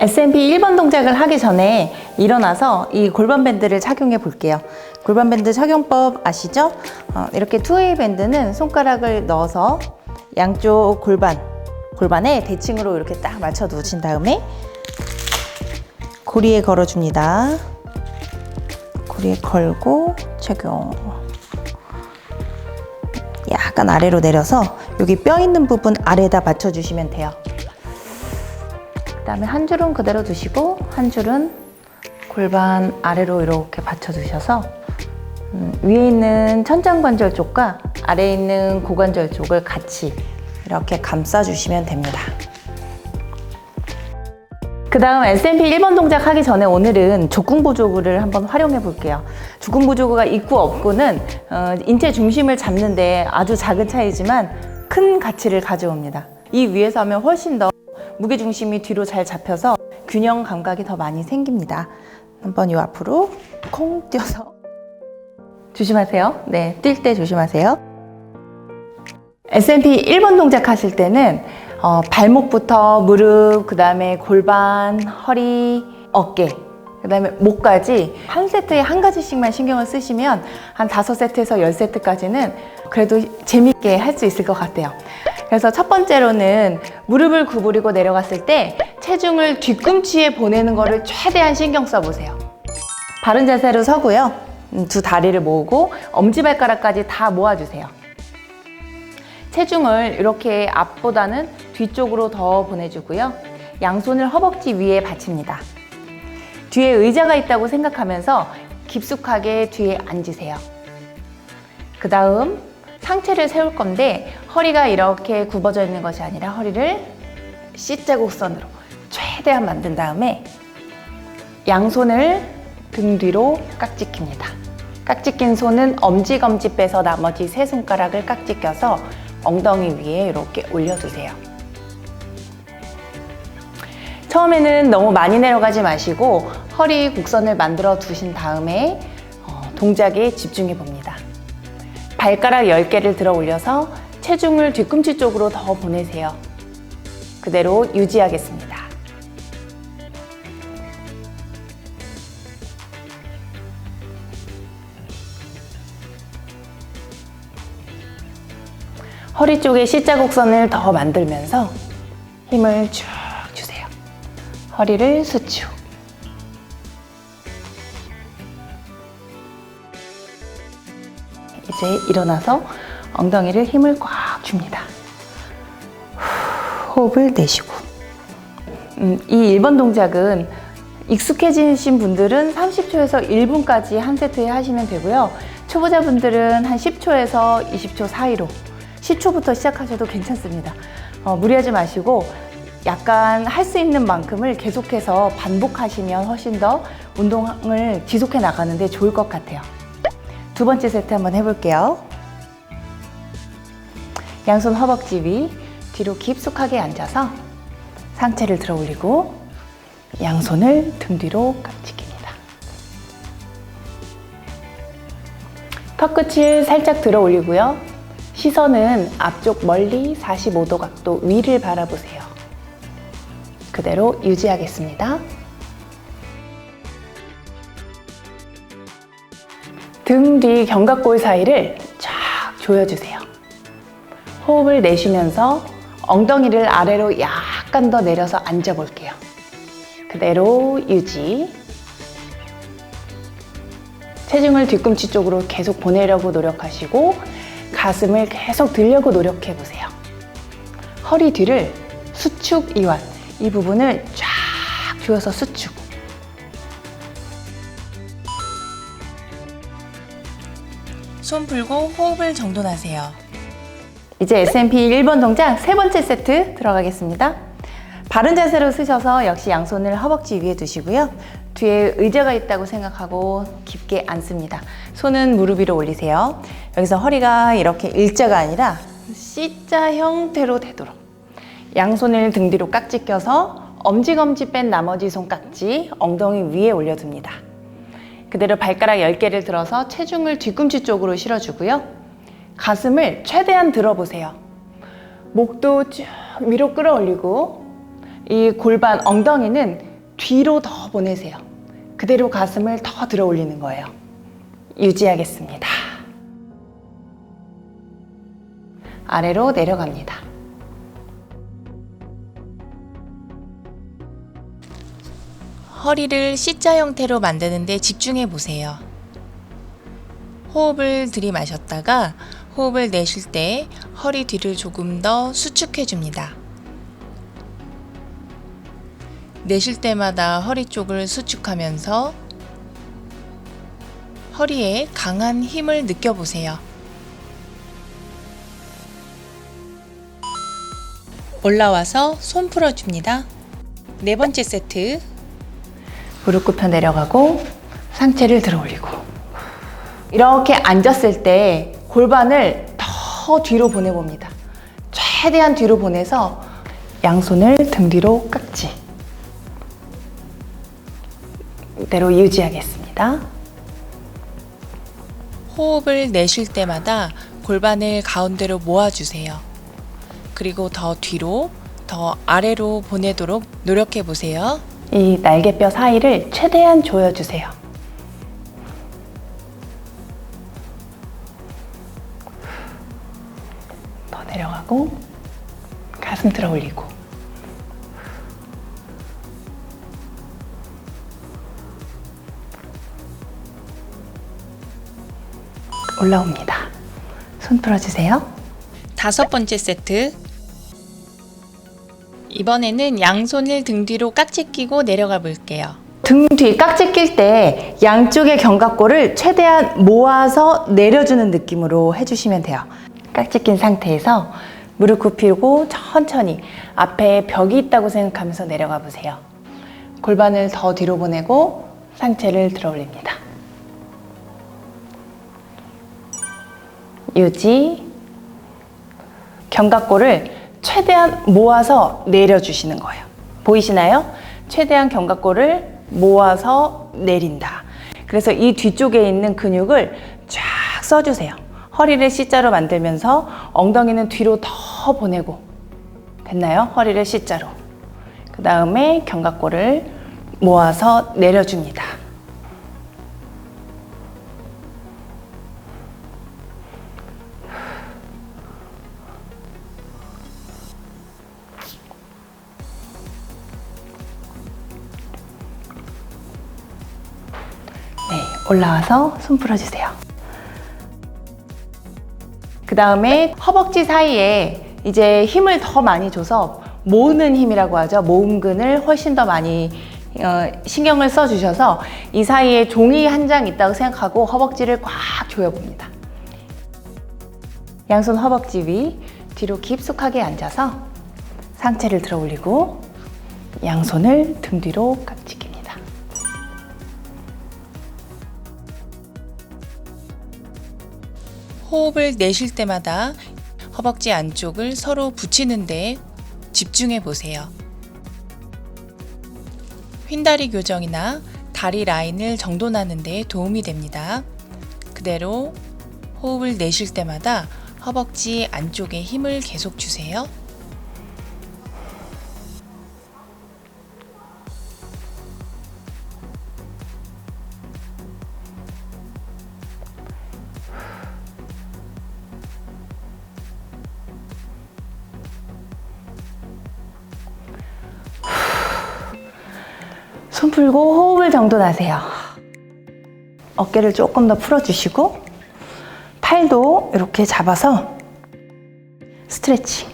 S&P 1번 동작을 하기 전에 일어나서 이 골반 밴드를 착용해 볼게요. 골반 밴드 착용법 아시죠? 이렇게 투웨이 밴드는 손가락을 넣어서 양쪽 골반에 대칭으로 이렇게 딱 맞춰 두신 다음에 고리에 걸어 줍니다. 고리에 걸고 착용. 약간 아래로 내려서 여기 뼈 있는 부분 아래에다 맞춰 주시면 돼요. 그 다음에 한 줄은 그대로 두시고 한 줄은 골반 아래로 이렇게 받쳐 두셔서 위에 있는 천장관절 쪽과 아래에 있는 고관절 쪽을 같이 이렇게 감싸 주시면 됩니다. 그 다음 S&P 1번 동작 하기 전에 오늘은 족궁보조구를 한번 활용해 볼게요. 족궁보조구가 있고 없고는 인체 중심을 잡는 데 아주 작은 차이지만 큰 가치를 가져옵니다. 이 위에서 하면 훨씬 더 무게중심이 뒤로 잘 잡혀서 균형 감각이 더 많이 생깁니다. 한번 이 앞으로 콩 뛰어서 조심하세요. 네, 뛸 때 조심하세요. S&P 1번 동작 하실 때는 발목부터 무릎, 그 다음에 골반, 허리, 어깨, 그 다음에 목까지 한 세트에 한 가지씩만 신경을 쓰시면 한 5세트에서 10세트까지는 그래도 재밌게 할 수 있을 것 같아요. 그래서 첫 번째로는 무릎을 구부리고 내려갔을 때 체중을 뒤꿈치에 보내는 거를 최대한 신경 써보세요. 바른 자세로 서고요. 두 다리를 모으고 엄지발가락까지 다 모아주세요. 체중을 이렇게 앞보다는 뒤쪽으로 더 보내주고요. 양손을 허벅지 위에 받칩니다. 뒤에 의자가 있다고 생각하면서 깊숙하게 뒤에 앉으세요. 그 다음 상체를 세울 건데 허리가 이렇게 굽어져 있는 것이 아니라 허리를 C자곡선으로 최대한 만든 다음에 양손을 등 뒤로 깍지 낍니다. 깍지 낀 손은 엄지검지 빼서 나머지 세 손가락을 깍지 껴서 엉덩이 위에 이렇게 올려두세요. 처음에는 너무 많이 내려가지 마시고 허리 곡선을 만들어 두신 다음에 동작에 집중해 봅니다. 발가락 10개를 들어 올려서 체중을 뒤꿈치 쪽으로 더 보내세요. 그대로 유지하겠습니다. 허리 쪽에 C자곡선을 더 만들면서 힘을 쭉 주세요. 허리를 수축. 이제 일어나서 엉덩이를 힘을 꽉 줍니다. 호흡을 내쉬고. 이 1번 동작은 익숙해지신 분들은 30초에서 1분까지 한 세트에 하시면 되고요. 초보자분들은 한 10초에서 20초 사이로 10초부터 시작하셔도 괜찮습니다. 무리하지 마시고 약간 할 수 있는 만큼을 계속해서 반복하시면 훨씬 더 운동을 지속해 나가는데 좋을 것 같아요. 두 번째 세트 한번 해볼게요. 양손 허벅지 위 뒤로 깊숙하게 앉아서 상체를 들어 올리고 양손을 등 뒤로 깍지 낍니다. 턱끝을 살짝 들어 올리고요. 시선은 앞쪽 멀리 45도 각도 위를 바라보세요. 그대로 유지하겠습니다. 등 뒤 견갑골 사이를 쫙 조여주세요. 호흡을 내쉬면서 엉덩이를 아래로 약간 더 내려서 앉아볼게요. 그대로 유지. 체중을 뒤꿈치 쪽으로 계속 보내려고 노력하시고 가슴을 계속 들려고 노력해보세요. 허리 뒤를 수축 이완, 이 부분을 쫙 조여서 수축. 손 풀고 호흡을 정돈하세요. 이제 S&P 1번 동작 세 번째 세트 들어가겠습니다. 바른 자세로 쓰셔서 역시 양손을 허벅지 위에 두시고요. 뒤에 의자가 있다고 생각하고 깊게 앉습니다. 손은 무릎 위로 올리세요. 여기서 허리가 이렇게 일자가 아니라 C자 형태로 되도록 양손을 등 뒤로 깍지 껴서 엄지검지 뺀 나머지 손깍지 엉덩이 위에 올려둡니다. 그대로 발가락 10개를 들어서 체중을 뒤꿈치 쪽으로 실어주고요. 가슴을 최대한 들어보세요. 목도 쭉 위로 끌어올리고 이 골반, 엉덩이는 뒤로 더 보내세요. 그대로 가슴을 더 들어 올리는 거예요. 유지하겠습니다. 아래로 내려갑니다. 허리를 C자 형태로 만드는 데 집중해 보세요. 호흡을 들이마셨다가 호흡을 내쉴 때 허리 뒤를 조금 더 수축해 줍니다. 내쉴 때마다 허리 쪽을 수축하면서 허리에 강한 힘을 느껴보세요. 올라와서 손 풀어줍니다. 네 번째 세트. 무릎 굽혀 내려가고 상체를 들어 올리고, 이렇게 앉았을 때 골반을 더 뒤로 보내봅니다. 최대한 뒤로 보내서 양손을 등 뒤로 깍지. 이대로 유지하겠습니다. 호흡을 내쉴 때마다 골반을 가운데로 모아주세요. 그리고 더 뒤로, 더 아래로 보내도록 노력해 보세요. 이 날개뼈 사이를 최대한 조여주세요. 더 내려가고 가슴 들어 올리고, 올라옵니다. 손 풀어주세요. 다섯 번째 세트. 이번에는 양손을 등 뒤로 깍지 끼고 내려가 볼게요. 등 뒤 깍지 낄 때 양쪽의 견갑골을 최대한 모아서 내려주는 느낌으로 해주시면 돼요. 깍지 낀 상태에서 무릎 굽히고 천천히 앞에 벽이 있다고 생각하면서 내려가 보세요. 골반을 더 뒤로 보내고 상체를 들어 올립니다. 유지. 견갑골을 최대한 모아서 내려주시는 거예요. 보이시나요? 최대한 견갑골을 모아서 내린다. 그래서 이 뒤쪽에 있는 근육을 쫙 써주세요. 허리를 C자로 만들면서 엉덩이는 뒤로 더 보내고. 됐나요? 허리를 C자로. 그 다음에 견갑골을 모아서 내려줍니다. 네, 올라와서 손 풀어주세요. 그 다음에 허벅지 사이에 이제 힘을 더 많이 줘서 모으는 힘이라고 하죠. 모음근을 훨씬 더 많이 신경을 써주셔서 이 사이에 종이 한 장 있다고 생각하고 허벅지를 꽉 조여봅니다. 양손 허벅지 위 뒤로 깊숙하게 앉아서 상체를 들어 올리고 양손을 등 뒤로 깍지 낍니다. 호흡을 내쉴 때마다 허벅지 안쪽을 서로 붙이는 데 집중해 보세요. 휜다리 교정이나 다리 라인을 정돈하는 데 도움이 됩니다. 그대로 호흡을 내쉴 때마다 허벅지 안쪽에 힘을 계속 주세요. 손 풀고 호흡을 정돈하세요. 어깨를 조금 더 풀어주시고 팔도 이렇게 잡아서 스트레칭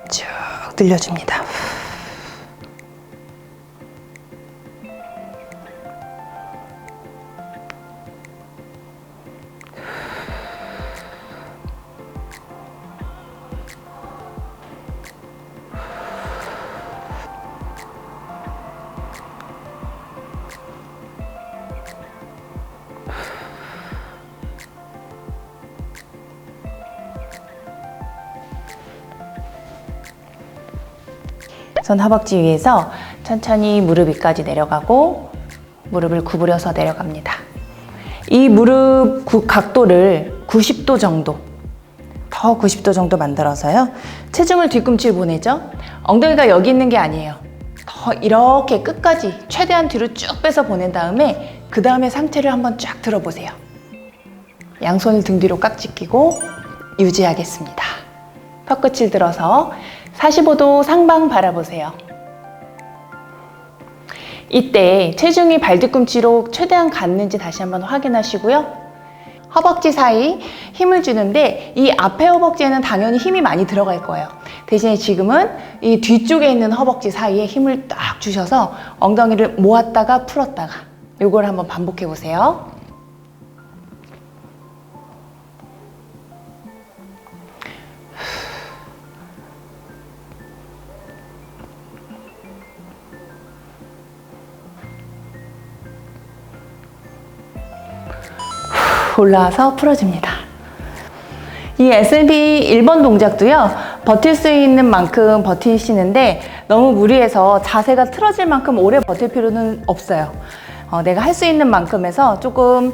쭉 늘려줍니다. 손 허벅지 위에서 천천히 무릎 위까지 내려가고 무릎을 구부려서 내려갑니다. 이 무릎 각도를 90도 정도, 더 90도 정도 만들어서요. 체중을 뒤꿈치를 보내죠. 엉덩이가 여기 있는 게 아니에요. 더 이렇게 끝까지 최대한 뒤로 쭉 빼서 보낸 다음에 그 다음에 상체를 한번 쫙 들어보세요. 양손을 등 뒤로 깍지 끼고 유지하겠습니다. 턱끝을 들어서 45도 상방 바라보세요. 이때 체중이 발뒤꿈치로 최대한 갔는지 다시 한번 확인하시고요. 허벅지 사이 힘을 주는데 이 앞에 허벅지에는 당연히 힘이 많이 들어갈 거예요. 대신에 지금은 이 뒤쪽에 있는 허벅지 사이에 힘을 딱 주셔서 엉덩이를 모았다가 풀었다가 요걸 한번 반복해 보세요. 올라와서 풀어줍니다. 이 S&P 1번 동작도요, 버틸 수 있는 만큼 버티시는데 너무 무리해서 자세가 틀어질 만큼 오래 버틸 필요는 없어요. 내가 할 수 있는 만큼에서 조금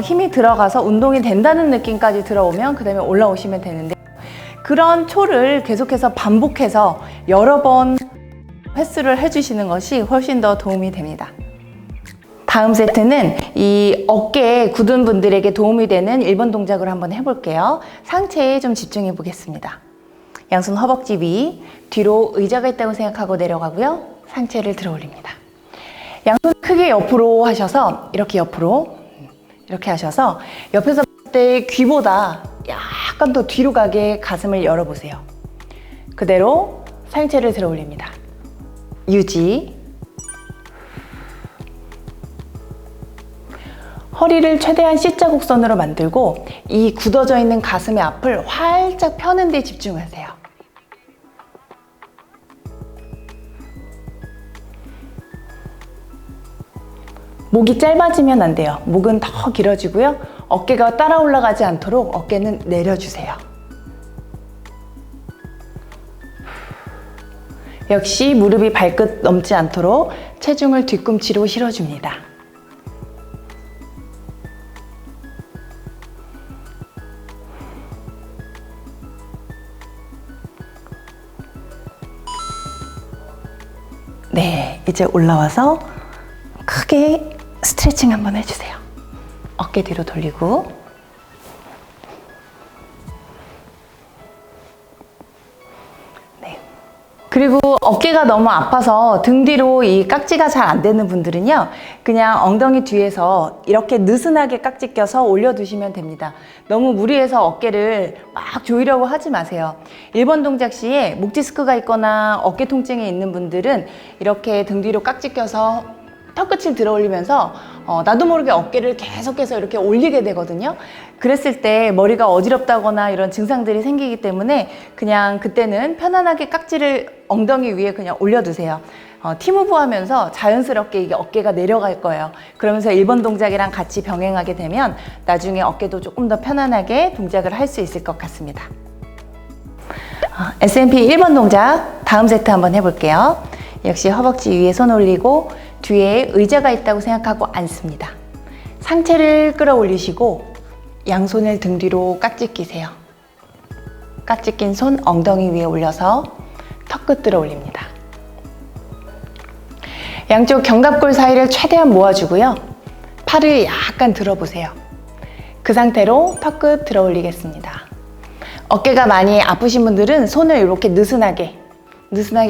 힘이 들어가서 운동이 된다는 느낌까지 들어오면 그 다음에 올라오시면 되는데, 그런 초를 계속해서 반복해서 여러 번 횟수를 해주시는 것이 훨씬 더 도움이 됩니다. 다음 세트는 이 어깨에 굳은 분들에게 도움이 되는 1번 동작을 한번 해볼게요. 상체에 좀 집중해 보겠습니다. 양손 허벅지 위, 뒤로 의자가 있다고 생각하고 내려가고요. 상체를 들어 올립니다. 양손 크게 옆으로 하셔서 이렇게 옆으로 이렇게 하셔서 옆에서 봤을 때 귀보다 약간 더 뒤로 가게 가슴을 열어보세요. 그대로 상체를 들어 올립니다. 유지. 허리를 최대한 C자 곡선으로 만들고 이 굳어져 있는 가슴의 앞을 활짝 펴는 데 집중하세요. 목이 짧아지면 안 돼요. 목은 더 길어지고요. 어깨가 따라 올라가지 않도록 어깨는 내려주세요. 역시 무릎이 발끝 넘지 않도록 체중을 뒤꿈치로 실어줍니다. 네, 이제 올라와서 크게 스트레칭 한번 해주세요. 어깨 뒤로 돌리고, 네. 그리고 어깨가 너무 아파서 등 뒤로 이 깍지가 잘 안 되는 분들은요, 그냥 엉덩이 뒤에서 이렇게 느슨하게 깍지 껴서 올려두시면 됩니다. 너무 무리해서 어깨를 막 조이려고 하지 마세요. 1번 동작 시에 목 디스크가 있거나 어깨 통증이 있는 분들은 이렇게 등 뒤로 깍지 껴서 턱끝을 들어 올리면서 나도 모르게 어깨를 계속해서 이렇게 올리게 되거든요. 그랬을 때 머리가 어지럽다거나 이런 증상들이 생기기 때문에 그냥 그때는 편안하게 깍지를 엉덩이 위에 그냥 올려두세요. 티무브 하면서 자연스럽게 이게 어깨가 내려갈 거예요. 그러면서 1번 동작이랑 같이 병행하게 되면 나중에 어깨도 조금 더 편안하게 동작을 할 수 있을 것 같습니다. S&P 1번 동작 다음 세트 한번 해볼게요. 역시 허벅지 위에 손 올리고 뒤에 의자가 있다고 생각하고 앉습니다. 상체를 끌어올리시고 양손을 등 뒤로 깍지 끼세요. 깍지 낀 손 엉덩이 위에 올려서 턱끝 들어 올립니다. 양쪽 견갑골 사이를 최대한 모아주고요. 팔을 약간 들어보세요. 그 상태로 턱끝 들어 올리겠습니다. 어깨가 많이 아프신 분들은 손을 이렇게 느슨하게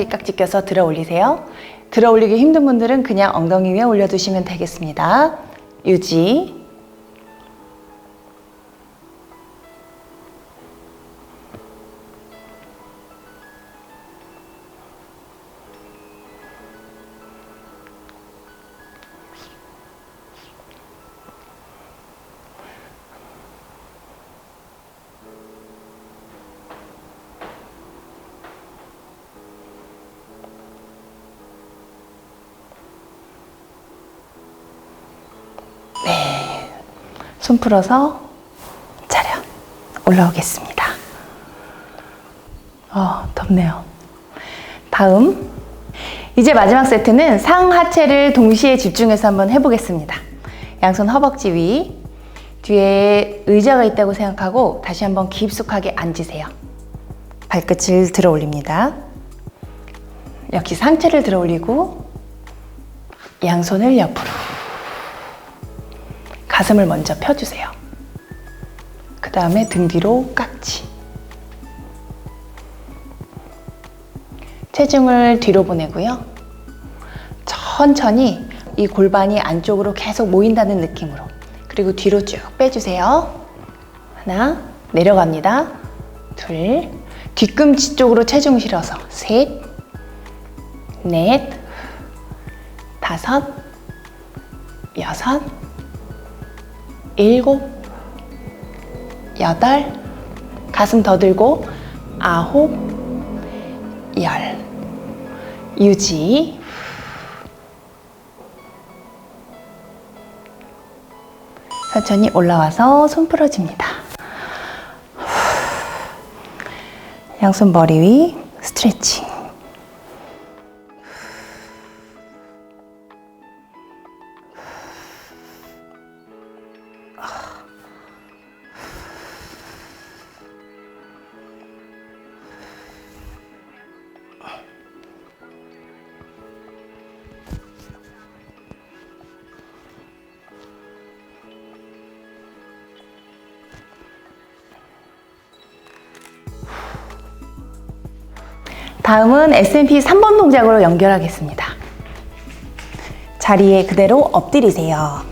깍지 껴서 들어 올리세요. 들어 올리기 힘든 분들은 그냥 엉덩이 위에 올려두시면 되겠습니다. 유지. 손 풀어서 차렷 올라오겠습니다. 덥네요. 다음, 이제 마지막 세트는 상하체를 동시에 집중해서 한번 해보겠습니다. 양손 허벅지 위, 뒤에 의자가 있다고 생각하고 다시 한번 깊숙하게 앉으세요. 발끝을 들어 올립니다. 역시 상체를 들어 올리고 양손을 옆으로. 가슴을 먼저 펴주세요. 그 다음에 등 뒤로 깍지. 체중을 뒤로 보내고요. 천천히 이 골반이 안쪽으로 계속 모인다는 느낌으로. 그리고 뒤로 쭉 빼주세요. 하나, 내려갑니다. 둘, 뒤꿈치 쪽으로 체중 실어서 셋, 넷, 다섯, 여섯, 일곱, 여덟, 가슴 더 들고 아홉, 열. 유지. 천천히 올라와서 손 풀어줍니다. 양손 머리 위 스트레칭. 다음은 S&P 3번 동작으로 연결하겠습니다. 자리에 그대로 엎드리세요.